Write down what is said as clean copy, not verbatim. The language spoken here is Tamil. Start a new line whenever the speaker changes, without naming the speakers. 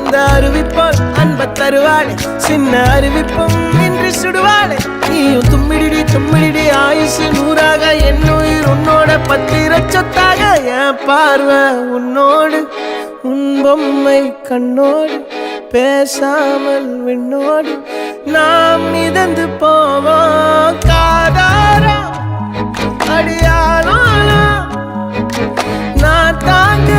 அந்த அறிவிப்பால் அன்ப தருவாளே சின்ன அறிவிப்பும் இன்று சுடுவாளே நீயும் தும்மிடி தும்மிடி ஆயுசு நூறாக என் உயிர் உன்னோட பத்திர சொத்தாக என் பார்வை உன்னோடு உன் பொம்மை கண்ணோடு பேசாமல் விண்ணோடு நாம் மிதந்து போவோம் காதாரா அடியாளோ நான் தாங்க